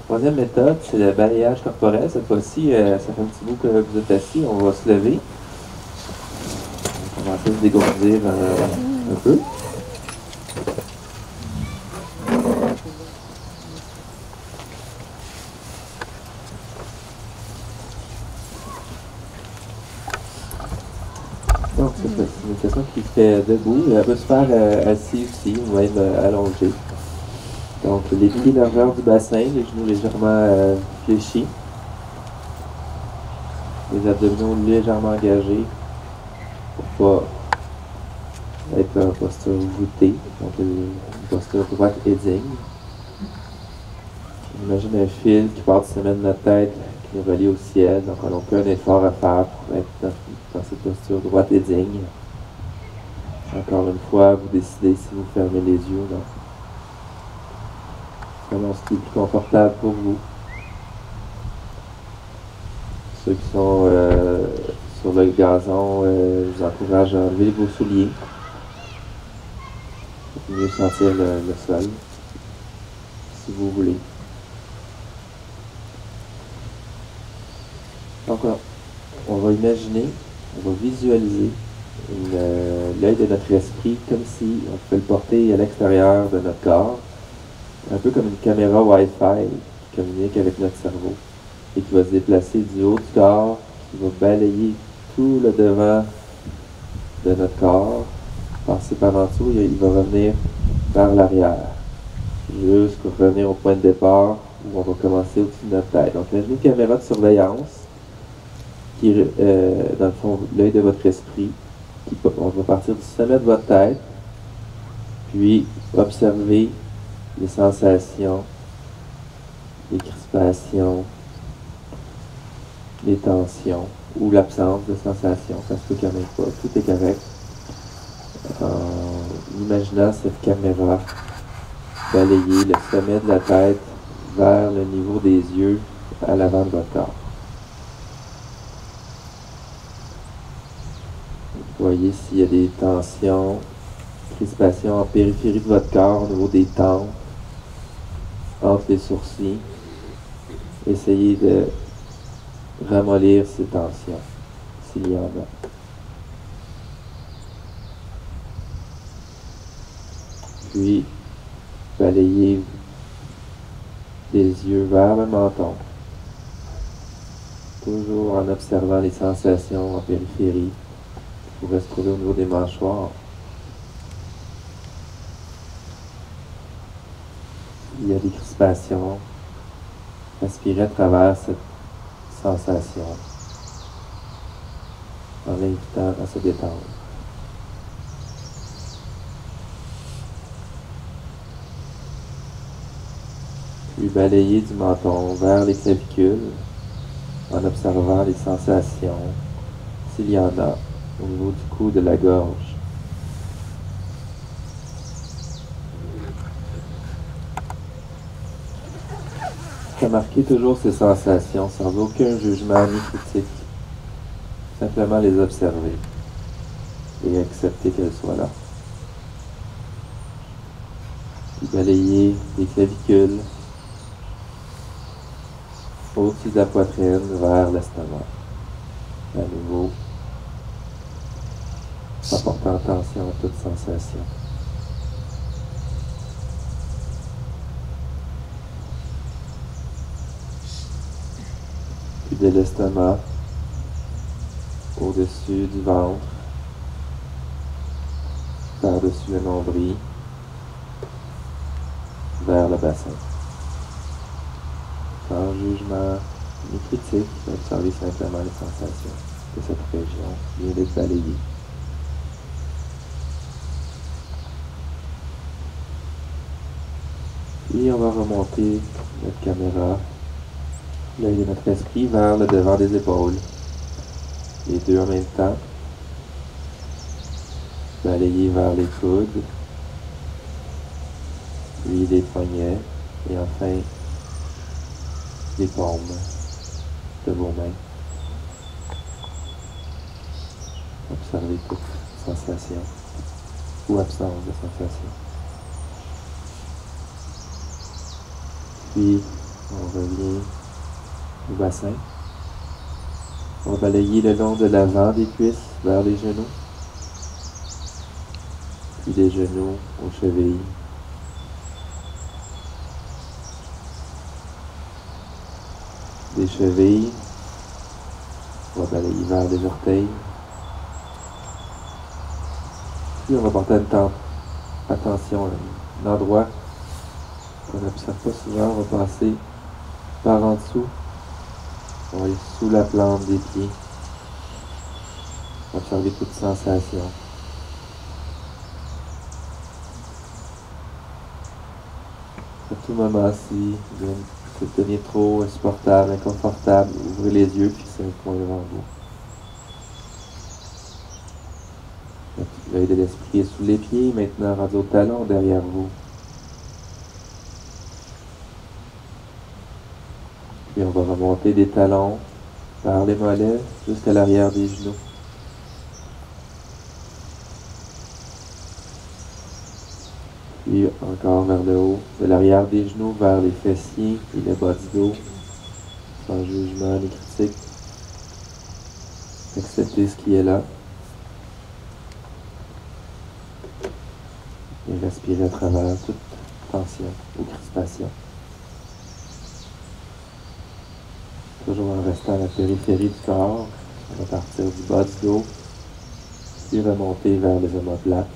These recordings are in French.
Troisième méthode, c'est le balayage corporel. Cette fois-ci, ça fait un petit bout que vous êtes assis. On va se lever. On va commencer à se dégourdir un peu. Donc, c'est une question qui se fait debout. Elle peut se faire assis aussi, ou même allongé. Donc, les pieds largeur du bassin, les genoux légèrement fléchis, les abdominaux légèrement engagés pour pas être en posture voûtée, donc une posture droite et digne. Imagine un fil qui part du sommet de notre tête, qui nous relie au ciel, donc on n'a aucun effort à faire pour être dans cette posture droite et digne. Encore une fois, vous décidez si vous fermez les yeux ou non. Selon ce qui est plus confortable pour vous. Ceux qui sont sur le gazon, je vous encourage à enlever vos souliers pour mieux sentir le sol, si vous voulez. Donc, on va imaginer, on va visualiser l'œil de notre esprit comme si on pouvait le porter à l'extérieur de notre corps, un peu comme une caméra Wi-Fi qui communique avec notre cerveau et qui va se déplacer du haut du corps, qui va balayer tout le devant de notre corps, passer par en dessous et il va revenir vers l'arrière, jusqu'à revenir au point de départ où on va commencer au-dessus de notre tête. Donc, imaginez une caméra de surveillance qui est, dans le fond, l'œil de votre esprit. On va partir du sommet de votre tête, puis observer les sensations, les crispations, les tensions ou l'absence de sensations. Ça se peut qu'il n'y en ait pas. Tout est correct. En imaginant cette caméra balayer le sommet de la tête vers le niveau des yeux à l'avant de votre corps. Voyez s'il y a des tensions, crispations en périphérie de votre corps, au niveau des tempes, entre les sourcils. Essayez de ramollir ces tensions, s'il y en a. Puis, balayez les yeux vers le menton, toujours en observant les sensations en périphérie qui pourraient se trouver au niveau des mâchoires. Il y a des crispations. Respirez à travers cette sensation en l'invitant à se détendre. Puis balayez du menton vers les clavicules en observant les sensations, s'il y en a, au niveau du cou, de la gorge. Remarquez toujours ces sensations sans aucun jugement ni critique. Simplement les observer et accepter qu'elles soient là. Puis balayez les clavicules au-dessus de la poitrine vers l'estomac. À nouveau, en portant attention à toute sensation. Puis de l'estomac au-dessus du ventre, par-dessus le nombril, vers le bassin. Sans jugement ni critique, observez simplement les sensations de cette région vient d'être balayée. Puis on va remonter notre caméra, l'œil de notre esprit vers le devant des épaules. Les deux en même temps. Balayer vers les coudes, puis les poignets, et enfin les paumes de vos mains. Observez toute sensation ou absence de sensation. Puis On revient au bassin. On va balayer le long de l'avant des cuisses vers les genoux. Puis des genoux aux chevilles. Des chevilles. On va balayer vers les orteils. Puis on va porter attention à un endroit qu'on n'observe pas souvent. On va passer par en dessous. On va aller sous la plante des pieds. On va observer toute sensation. À tout moment, si vous devenez trop insupportable, inconfortable, ouvrez les yeux, fixez un point devant vous. L'œil de l'esprit est sous les pieds, maintenant rendu au talon derrière vous. Puis on va remonter des talons par les mollets jusqu'à l'arrière des genoux. Puis encore vers le haut, de l'arrière des genoux vers les fessiers et le bas du dos, sans jugement ni critique. Acceptez ce qui est là. Et respirez à travers toute tension ou crispation. Toujours en restant à la périphérie du corps, on va partir du bas du dos, puis remonter vers les omoplates,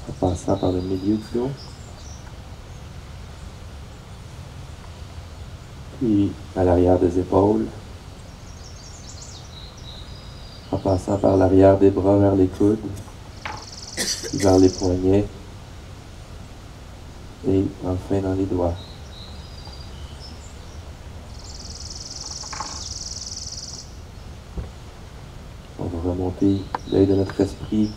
en passant par le milieu du dos. Puis à l'arrière des épaules, en passant par l'arrière des bras vers les coudes, puis vers les poignets, et enfin dans les doigts. On va remonter l'œil de notre esprit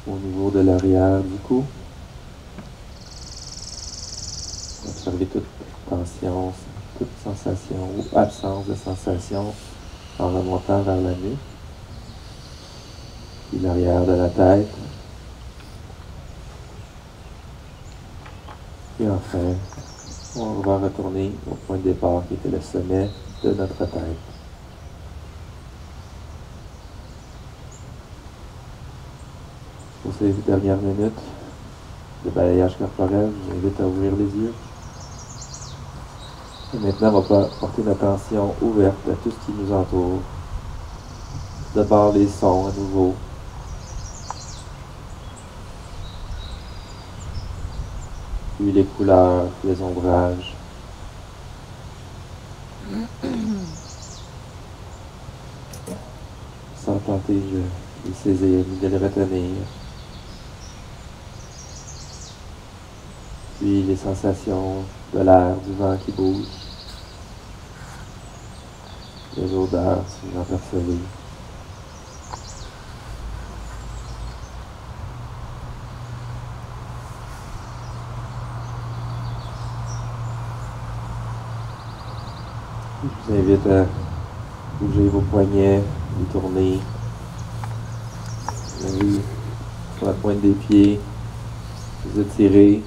au niveau de l'arrière du cou. Observez toute tension, toute sensation ou absence de sensation en remontant vers la nuque. Puis l'arrière de la tête. Et enfin, on va retourner au point de départ qui était le sommet de notre tête. Pour ces dernières minutes de balayage corporel, je vous invite à ouvrir les yeux. Et maintenant, on va porter notre attention ouverte à tout ce qui nous entoure. D'abord les sons à nouveau. Puis les couleurs, les ombrages. Sans tenter de les saisir ni de les retenir. Puis les sensations de l'air, du vent qui bouge. Les odeurs, si vous en percevez. Je vous invite à bouger vos poignets, les tourner. Oui, sur la pointe des pieds, vous étirez.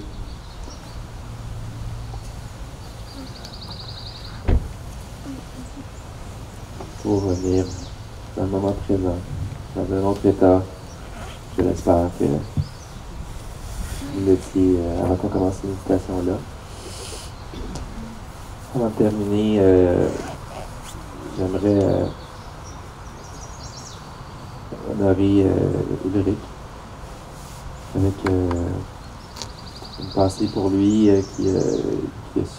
Pour revenir dans le moment présent, dans un autre état. Je l'espère que vous l'étiez avant qu'on commence cette méditation-là. Avant de terminer, j'aimerais honorer Ulrich avec une pensée pour lui qui a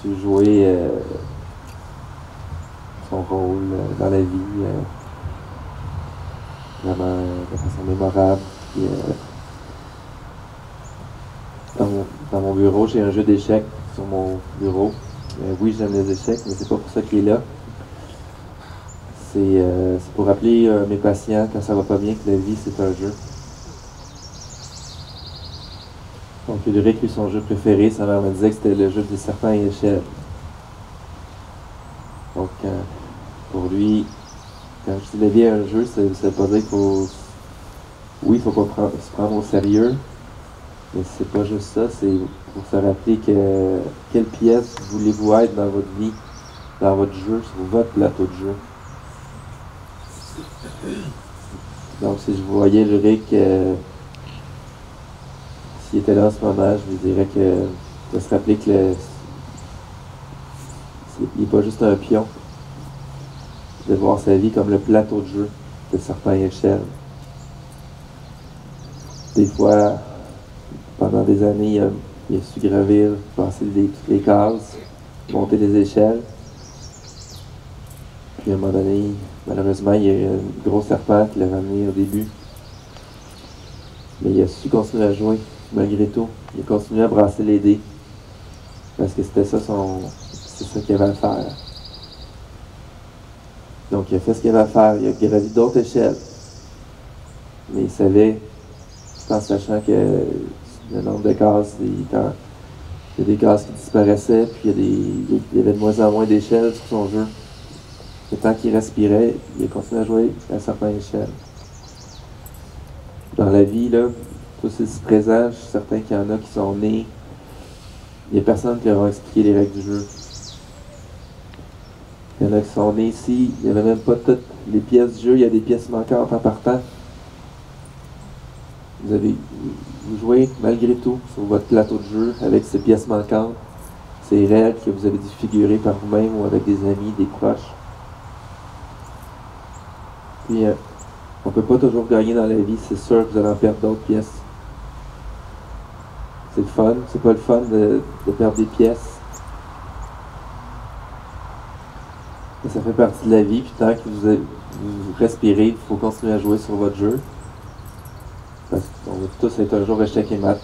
su jouer son rôle dans la vie vraiment de façon mémorable. Puis, dans mon bureau, j'ai un jeu d'échecs sur mon bureau. Oui, j'aime les échecs, mais c'est pas pour ça qu'il est là. C'est pour rappeler mes patients quand ça va pas bien que la vie c'est un jeu. Donc Ulrich, lui, son jeu préféré, sa mère me disait que c'était le jeu des serpents et échelles. Donc pour lui, quand je dis la vie est un jeu, ça veut pas dire qu'il faut... Oui, il faut pas se prendre au sérieux, mais c'est pas juste ça, c'est pour se rappeler que quelle pièce voulez-vous être dans votre vie, dans votre jeu, sur votre plateau de jeu. Donc, si je voyais Ulrich, s'il était là en ce moment, je lui dirais que de se rappeler que il n'est pas juste un pion, de voir sa vie comme le plateau de jeu de certains échelles. Des fois, pendant des années, il a su gravir, passer toutes les cases, monter les échelles. Puis à un moment donné, malheureusement, il y a eu un gros serpent qui l'a ramené au début. Mais il a su continuer à jouer, malgré tout. Il a continué à brasser les dés. Parce que c'était ça c'est ça qu'il avait à faire. Donc il a fait ce qu'il avait à faire. Il a gravi d'autres échelles. Mais il savait, tout en sachant que le nombre de cases, il y a des cases qui disparaissaient, puis il y avait de moins en moins d'échelles sur son jeu. Et tant qu'il respirait, il a continué à jouer à certaines échelles. Dans la vie, là, tous ces présents, je suis certain qu'il y en a qui sont nés. Il n'y a personne qui leur a expliqué les règles du jeu. Il y en a qui sont nés ici, il n'y avait même pas toutes les pièces du jeu, il y a des pièces manquantes en partant. Vous jouez malgré tout sur votre plateau de jeu avec ces pièces manquantes, ces règles que vous avez dû figurer par vous-même ou avec des amis, des proches. Puis, on ne peut pas toujours gagner dans la vie, c'est sûr que vous allez en perdre d'autres pièces. C'est le fun, c'est pas le fun de perdre des pièces. Mais ça fait partie de la vie, puis tant que vous respirez, il faut continuer à jouer sur votre jeu. Parce qu'on va tous être un jour échec et mat.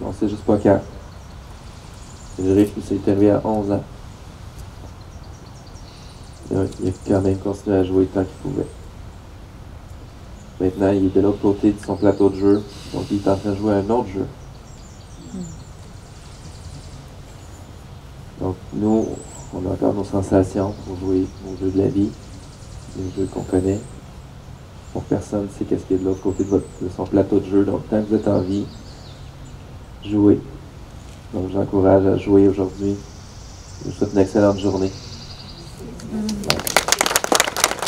On sait juste pas quand. Ulrich, lui, s'est arrivé à 11 ans. Il a quand même continué à jouer tant qu'il pouvait. Maintenant, il est de l'autre côté de son plateau de jeu, donc il est en train de jouer à un autre jeu. Donc, nous, on a encore nos sensations pour jouer au jeu de la vie, les jeux qu'on connaît. Pour personne ne sait qu'est-ce qu'il y a de l'autre côté de son plateau de jeu. Donc, tant que vous êtes en vie, jouez. Donc, j'encourage à jouer aujourd'hui. Je vous souhaite une excellente journée.